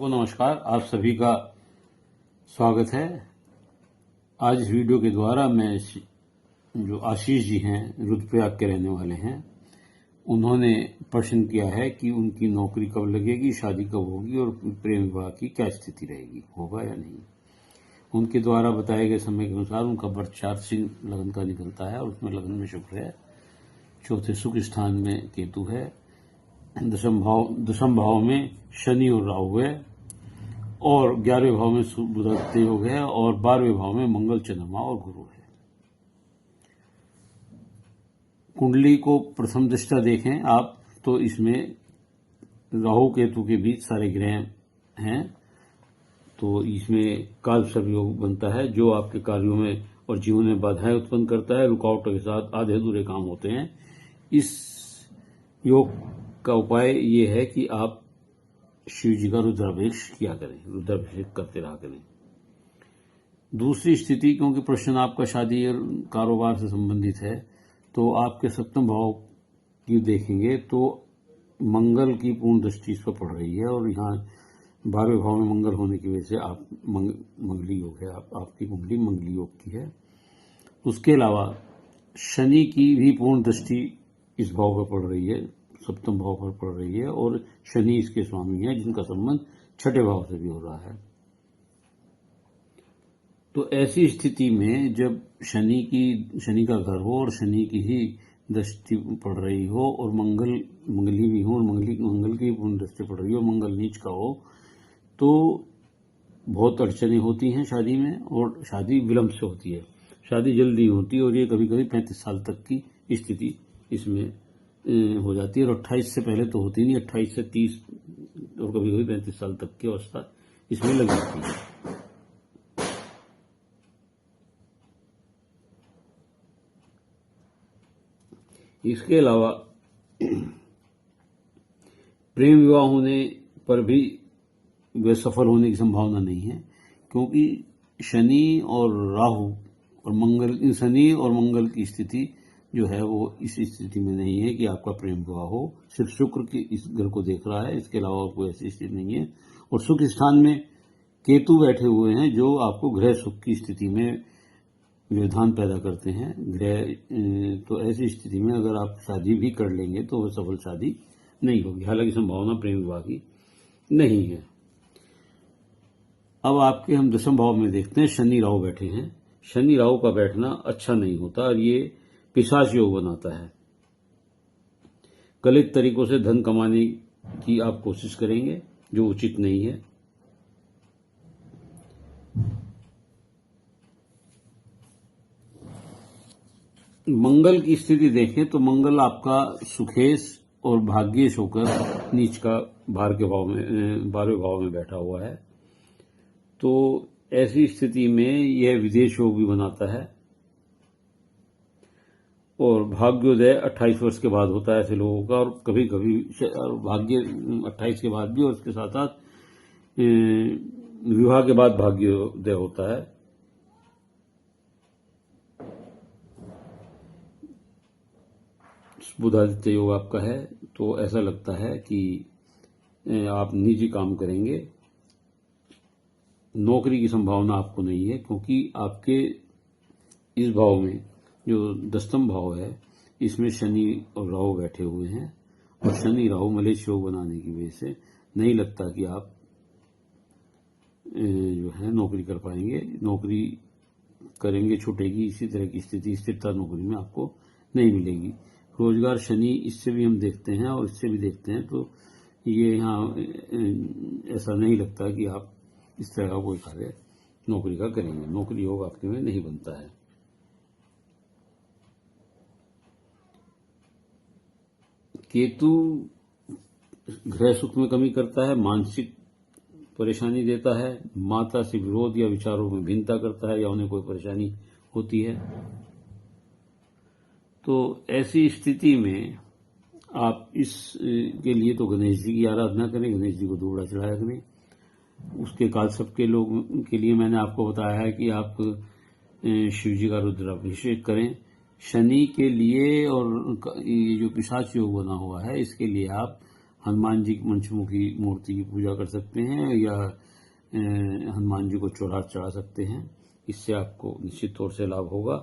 को नमस्कार। आप सभी का स्वागत है। आज इस वीडियो के द्वारा मैं जो आशीष जी हैं, रुद्रप्रयाग के रहने वाले हैं, उन्होंने प्रश्न किया है कि उनकी नौकरी कब लगेगी, शादी कब होगी और प्रेम विवाह की क्या स्थिति रहेगी, होगा या नहीं। उनके द्वारा बताए गए समय के अनुसार उनका बर्थ चार्ट सिंह लगन का निकलता है और उसमें लगन में शुक्र है, चौथे सुख स्थान में केतु है, दशम भाव में शनि और राहु है और 11वें भाव में बुध योग है और 12वें भाव में मंगल, चंद्रमा और गुरु है। कुंडली को प्रथम दृष्टया देखें आप तो इसमें राहु केतु के बीच सारे ग्रह हैं, तो इसमें काल सर्प योग बनता है जो आपके कार्यों में और जीवन में बाधाएं उत्पन्न करता है। रुकावटों के साथ आधे अधूरे काम होते हैं। इस योग का उपाय ये है कि आप शिव जी का रुद्राभिषेक किया करें, रुद्राभिषेक करते रहा करें। दूसरी स्थिति, क्योंकि प्रश्न आपका शादी और कारोबार से संबंधित है, तो आपके सप्तम भाव की देखेंगे तो मंगल की पूर्ण दृष्टि इस पर पड़ रही है और यहाँ 12वें भाव में मंगल होने की वजह से आप मंगली योग है, आपकी कुंडली मंगली योग की है। उसके अलावा शनि की भी पूर्ण दृष्टि इस भाव पर पड़ रही है, सप्तम भाव पर पड़ रही है और शनि इसके स्वामी है जिनका संबंध छठे भाव से भी हो रहा है। तो ऐसी स्थिति में जब शनि का घर हो और शनि की ही दृष्टि पड़ रही हो और मंगली भी हो और मंगल की पूर्ण दृष्टि पड़ रही हो, मंगल नीच का हो, तो बहुत अड़चनें होती हैं शादी में और शादी विलंब से होती है, शादी जल्दी होती है और ये कभी कभी 35 साल तक की स्थिति इसमें हो जाती है और 28 से पहले तो होती नहीं, 28 से 30 और कभी कभी 35 साल तक की अवस्था इसमें लग जाती है। इसके अलावा प्रेम विवाह होने पर भी वे सफल होने की संभावना नहीं है, क्योंकि शनि और मंगल की स्थिति जो है वो इस स्थिति में नहीं है कि आपका प्रेम विवाह हो। सिर्फ शुक्र की इस घर को देख रहा है, इसके अलावा कोई ऐसी स्थिति नहीं है। और सुख स्थान में केतु बैठे हुए हैं जो आपको गृह सुख की स्थिति में व्यवधान पैदा करते हैं ग्रह। तो ऐसी स्थिति में अगर आप शादी भी कर लेंगे तो वह सफल शादी नहीं होगी, हालांकि संभावना प्रेम विवाह की नहीं है। अब आपके हम दशम भाव में देखते हैं, शनि राहु बैठे हैं। शनि राहु का बैठना अच्छा नहीं होता और ये पिशाच योग बनाता है। गलत तरीकों से धन कमाने की आप कोशिश करेंगे जो उचित नहीं है। मंगल की स्थिति देखें तो मंगल आपका सुखेश और भाग्येश होकर नीच का 12वें भाव में बैठा हुआ है, तो ऐसी स्थिति में यह विदेश योग भी बनाता है और भाग्योदय 28 वर्ष के बाद होता है ऐसे लोगों का, और कभी कभी भाग्य 28 के बाद भी और उसके साथ साथ विवाह के बाद भाग्योदय होता है। बुधादित्य योग आपका है, तो ऐसा लगता है कि आप निजी काम करेंगे। नौकरी की संभावना आपको नहीं है, क्योंकि आपके इस भाव में जो दशम भाव है इसमें शनि और राहु बैठे हुए हैं और शनि राहु मलेच्छ योग बनाने की वजह से नहीं लगता कि आप जो है नौकरी कर पाएंगे। नौकरी करेंगे छूटेगी, इसी तरह की स्थिति स्थिरता नौकरी में आपको नहीं मिलेगी। रोजगार शनि इससे भी हम देखते हैं और इससे भी देखते हैं, तो ये यहाँ ऐसा नहीं लगता कि आप इस तरह का कोई कार्य नौकरी का करेंगे। नौकरी योग आपके में नहीं बनता है। केतु गृह सुख में कमी करता है, मानसिक परेशानी देता है, माता से विरोध या विचारों में भिन्नता करता है या उन्हें कोई परेशानी होती है। तो ऐसी स्थिति में आप इसके लिए तो गणेश जी की आराधना करें, गणेश जी को दूबड़ा चढ़ाया करें। उसके काल सब के लोग के लिए मैंने आपको बताया है कि आप शिव जी का रुद्राभिषेक करें। शनि के लिए और ये जो पिशाच योग बना हुआ है इसके लिए आप हनुमान जी की पंचमुखी मूर्ति की पूजा कर सकते हैं या हनुमान जी को चौराट चढ़ा सकते हैं। इससे आपको निश्चित तौर से लाभ होगा।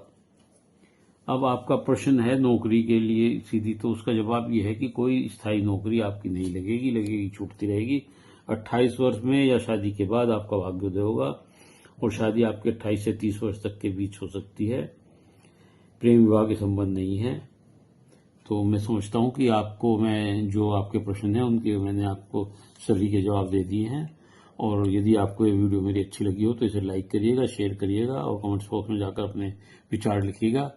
अब आपका प्रश्न है नौकरी के लिए सीधी, तो उसका जवाब यह है कि कोई स्थायी नौकरी आपकी नहीं लगेगी, छूटती रहेगी। 28 वर्ष में या शादी के बाद आपका भाग्योदय होगा और शादी आपके 28 से 30 वर्ष तक के बीच हो सकती है। प्रेम विवाह के संबंध नहीं है। तो मैं समझता हूं कि आपको मैं जो आपके प्रश्न हैं उनके मैंने आपको सभी के जवाब दे दिए हैं। और यदि आपको ये वीडियो मेरी अच्छी लगी हो तो इसे लाइक करिएगा, शेयर करिएगा और कमेंट्स बॉक्स में जाकर अपने विचार लिखिएगा।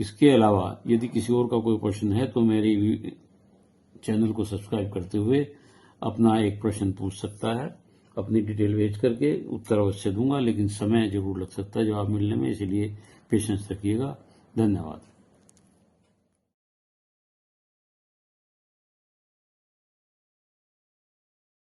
इसके अलावा यदि किसी और का कोई प्रश्न है तो मेरे चैनल को सब्सक्राइब करते हुए अपना एक प्रश्न पूछ सकता है। अपनी डिटेल भेज करके उत्तर अवश्य दूंगा, लेकिन समय जरूर लग सकता है जवाब मिलने में, इसलिए पेशेंस रखिएगा। धन्यवाद।